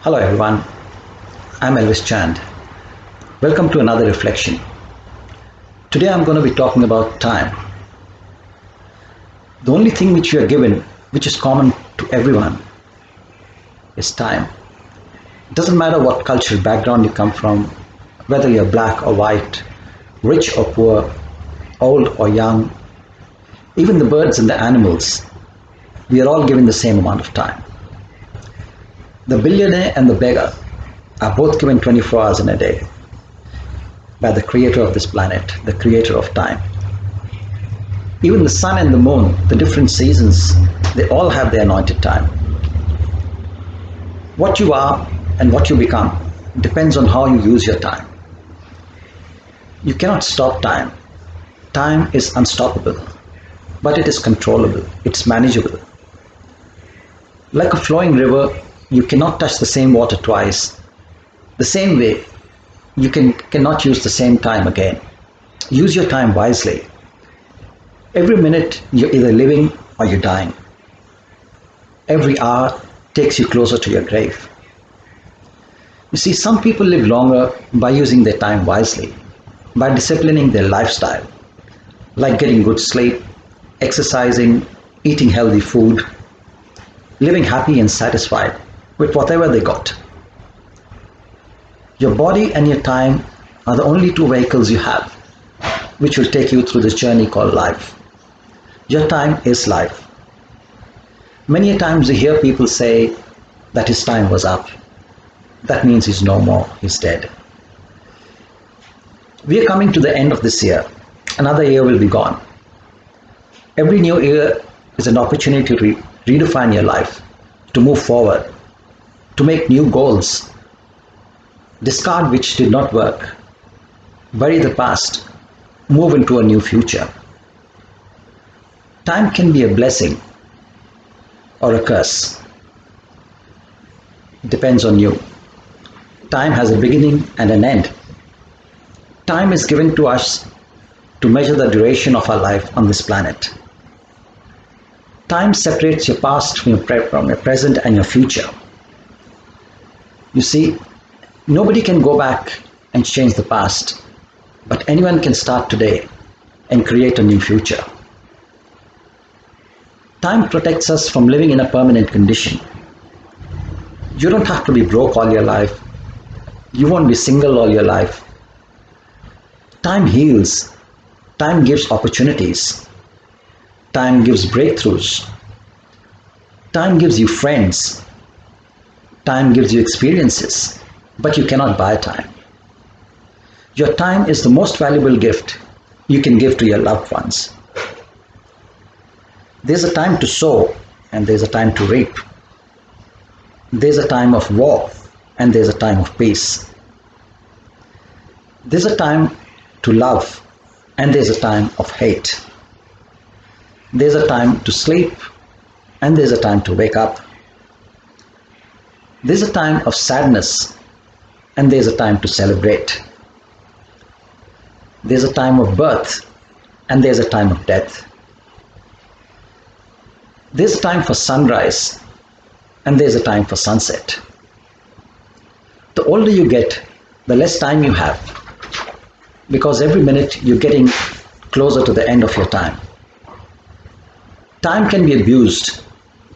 Hello everyone, I'm Elvis Chand. Welcome to another reflection. Today I'm going to be talking about time. The only thing which you are given, which is common to everyone, is time. It doesn't matter what cultural background you come from, whether you're black or white, rich or poor, old or young, even the birds and the animals, we are all given the same amount of time. The billionaire and the beggar are both given 24 hours in a day by the creator of this planet, the creator of time. Even the sun and the moon, the different seasons, they all have their anointed time. What you are and what you become depends on how you use your time. You cannot stop time. Time is unstoppable, but it is controllable, it's manageable. Like a flowing river, you cannot touch the same water twice. The same way, you cannot use the same time again. Use your time wisely. Every minute, you're either living or you're dying. Every hour takes you closer to your grave. You see, some people live longer by using their time wisely, by disciplining their lifestyle, like getting good sleep, exercising, eating healthy food, living happy and satisfied with whatever they got. Your body and your time are the only two vehicles you have, which will take you through this journey called life. Your time is life. Many a times you hear people say that his time was up. That means he's no more, he's dead. We are coming to the end of this year. Another year will be gone. Every new year is an opportunity to redefine your life, to move forward, to make new goals, discard which did not work, bury the past, move into a new future. Time can be a blessing or a curse. It depends on you. Time has a beginning and an end. Time is given to us to measure the duration of our life on this planet. Time separates your past from your present and your future. You see, nobody can go back and change the past, but anyone can start today and create a new future. Time protects us from living in a permanent condition. You don't have to be broke all your life. You won't be single all your life. Time heals. Time gives opportunities. Time gives breakthroughs. Time gives you friends. Time gives you experiences, but you cannot buy time. Your time is the most valuable gift you can give to your loved ones. There's a time to sow and there's a time to reap. There's a time of war and there's a time of peace. There's a time to love and there's a time of hate. There's a time to sleep and there's a time to wake up. There's a time of sadness and there's a time to celebrate. There's a time of birth and there's a time of death. There's a time for sunrise and there's a time for sunset. The older you get, the less time you have, because every minute you're getting closer to the end of your time. Time can be abused.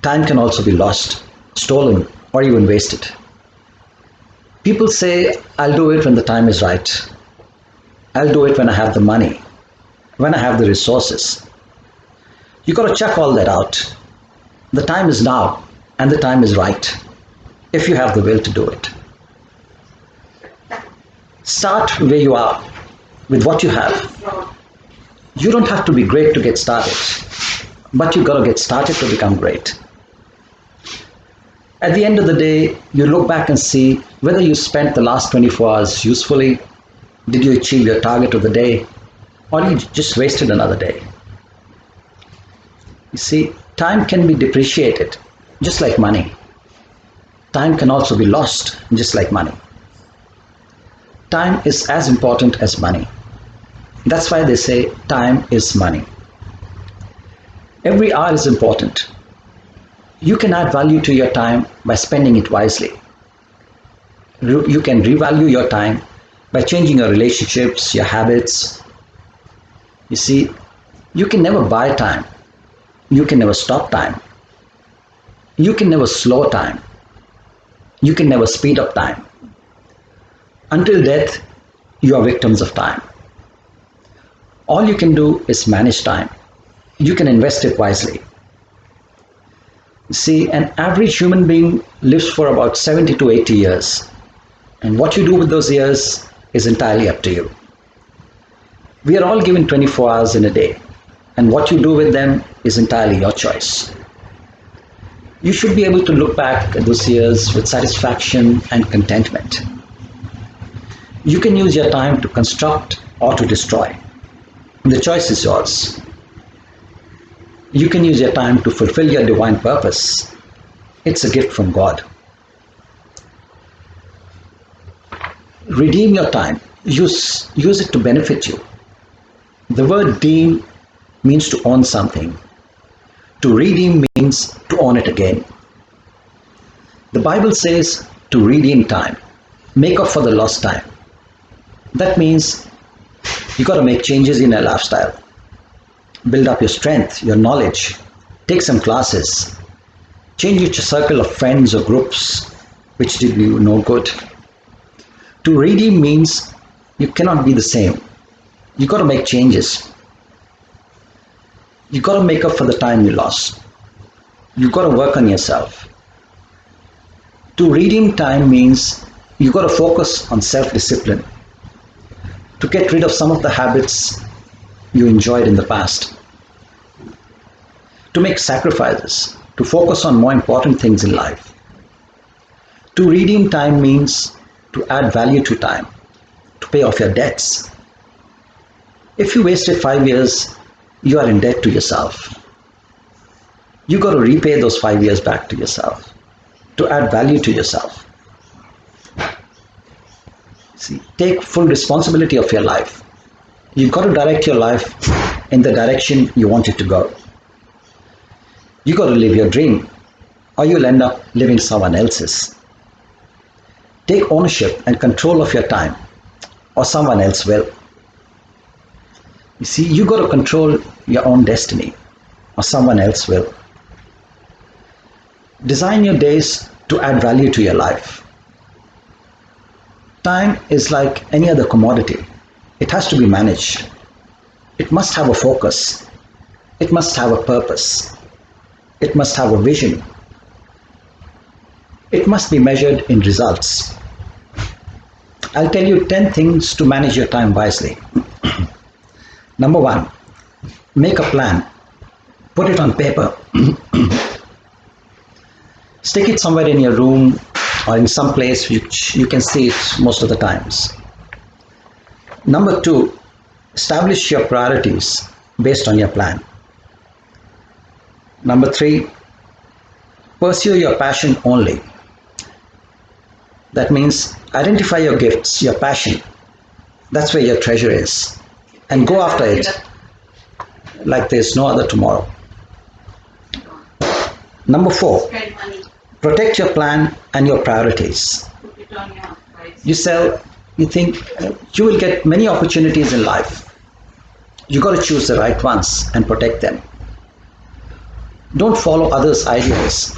Time can also be lost, stolen, or even wasted. People say, I'll do it when the time is right. I'll do it when I have the money, when I have the resources. You got to check all that out. The time is now, and the time is right, if you have the will to do it. Start where you are, with what you have. You don't have to be great to get started, but you got to get started to become great. At the end of the day, you look back and see whether you spent the last 24 hours usefully, did you achieve your target of the day, or you just wasted another day. You see, time can be depreciated, just like money. Time can also be lost, just like money. Time is as important as money. That's why they say time is money. Every hour is important. You can add value to your time by spending it wisely. You can revalue your time by changing your relationships, your habits. You see, you can never buy time. You can never stop time. You can never slow time. You can never speed up time. Until death, you are victims of time. All you can do is manage time. You can invest it wisely. You see, an average human being lives for about 70 to 80 years. And what you do with those years is entirely up to you. We are all given 24 hours in a day. And what you do with them is entirely your choice. You should be able to look back at those years with satisfaction and contentment. You can use your time to construct or to destroy. The choice is yours. You can use your time to fulfill your divine purpose. It's a gift from God. Redeem your time. Use it to benefit you. The word deem means to own something. To redeem means to own it again. The Bible says to redeem time, make up for the lost time. That means you got to make changes in your lifestyle. Build up your strength, your knowledge. Take some classes. Change your circle of friends or groups which did you no good. To redeem means you cannot be the same. You got to make changes. You got to make up for the time you lost. You got to work on yourself. To redeem time means you got to focus on self-discipline. To get rid of some of the habits you enjoyed in the past. To make sacrifices. To focus on more important things in life. To redeem time means to add value to time. To pay off your debts. If you wasted 5 years, you are in debt to yourself. You got to repay those 5 years back to yourself, to add value to yourself. See, take full responsibility of your life. You've got to direct your life in the direction you want it to go. You got to live your dream, or you'll end up living someone else's. Take ownership and control of your time, or someone else will. You see, you got to control your own destiny, or someone else will. Design your days to add value to your life. Time is like any other commodity. It has to be managed. It must have a focus. It must have a purpose. It must have a vision. It must be measured in results. I'll tell you 10 things to manage your time wisely. Number 1, make a plan. Put it on paper. Stick it somewhere in your room or in some place which you can see it most of the times. Number 2, establish your priorities based on your plan. Number 3, pursue your passion only. That means identify your gifts, your passion. That's where your treasure is. And go after it like there's no other tomorrow. Number 4, protect your plan and your priorities. You think you will get many opportunities in life. You got to choose the right ones and protect them. Don't follow others' ideas.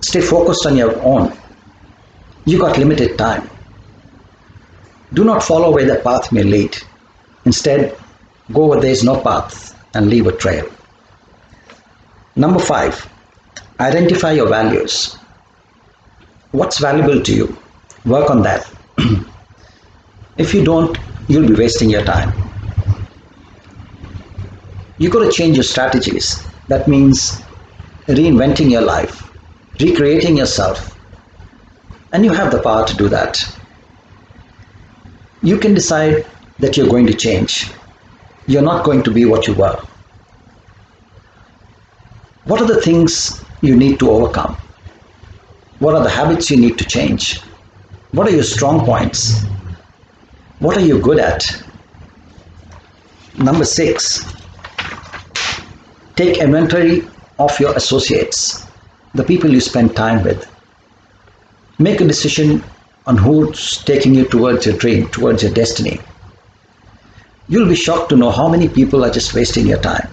Stay focused on your own. You got limited time. Do not follow where the path may lead. Instead, go where there is no path and leave a trail. Number 5, identify your values. What's valuable to you? Work on that. If you don't, you'll be wasting your time. You got to change your strategies. That means reinventing your life, recreating yourself. And you have the power to do that. You can decide that you're going to change. You're not going to be what you were. What are the things you need to overcome? What are the habits you need to change? What are your strong points? What are you good at? Number 6, take inventory of your associates, the people you spend time with. Make a decision on who's taking you towards your dream, towards your destiny. You'll be shocked to know how many people are just wasting your time.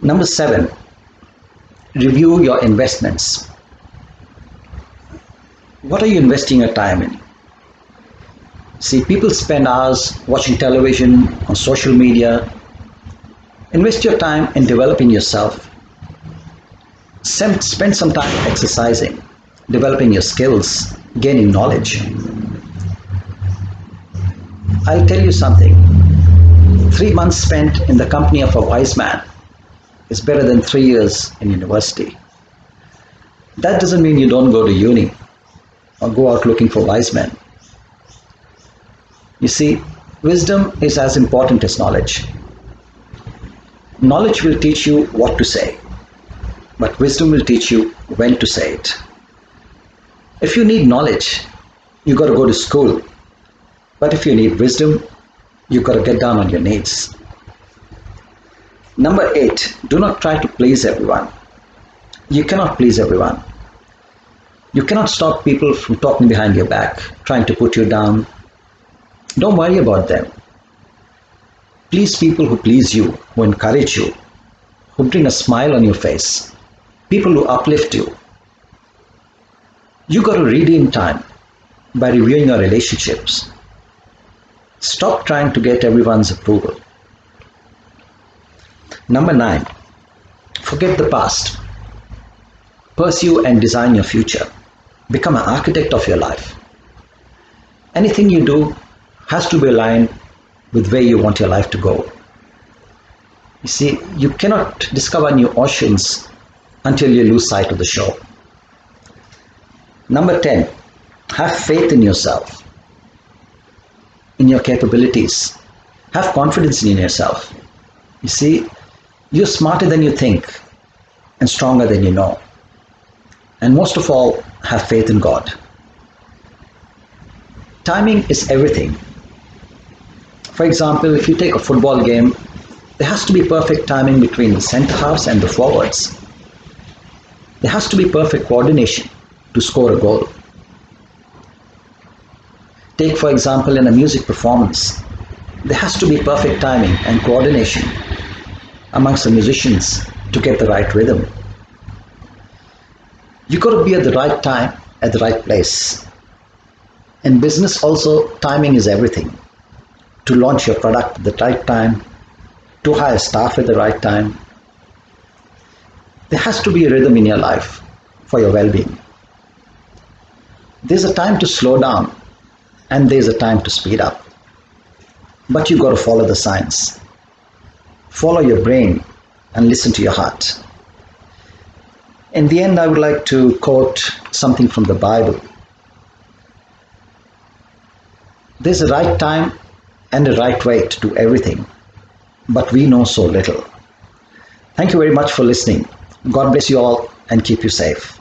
Number 7, review your investments. What are you investing your time in? See, people spend hours watching television, on social media. Invest your time in developing yourself. Spend some time exercising, developing your skills, gaining knowledge. I'll tell you something. 3 months spent in the company of a wise man is better than 3 years in university. That doesn't mean you don't go to uni or go out looking for wise men. You see, wisdom is as important as knowledge. Knowledge will teach you what to say, but wisdom will teach you when to say it. If you need knowledge, you got to go to school. But if you need wisdom, you got to get down on your knees. Number 8, do not try to please everyone. You cannot please everyone. You cannot stop people from talking behind your back, trying to put you down. Don't worry about them. Please people who please you, who encourage you, who bring a smile on your face, people who uplift you. You got to redeem time by reviewing your relationships. Stop trying to get everyone's approval. Number 9, forget the past. Pursue and design your future. Become an architect of your life. Anything you do has to be aligned with where you want your life to go. You see, you cannot discover new oceans until you lose sight of the shore. Number 10, have faith in yourself, in your capabilities. Have confidence in yourself. You see, you're smarter than you think and stronger than you know. And most of all, have faith in God. Timing is everything. For example, if you take a football game, there has to be perfect timing between the center halves and the forwards. There has to be perfect coordination to score a goal. Take, for example, in a music performance, there has to be perfect timing and coordination amongst the musicians to get the right rhythm. You got to be at the right time, at the right place. In business also, timing is everything. To launch your product at the right time, to hire staff at the right time. There has to be a rhythm in your life for your well-being. There's a time to slow down and there's a time to speed up. But you got to follow the signs. Follow your brain and listen to your heart. In the end, I would like to quote something from the Bible. There's a right time and a right way to do everything, but we know so little. Thank you very much for listening. God bless you all and keep you safe.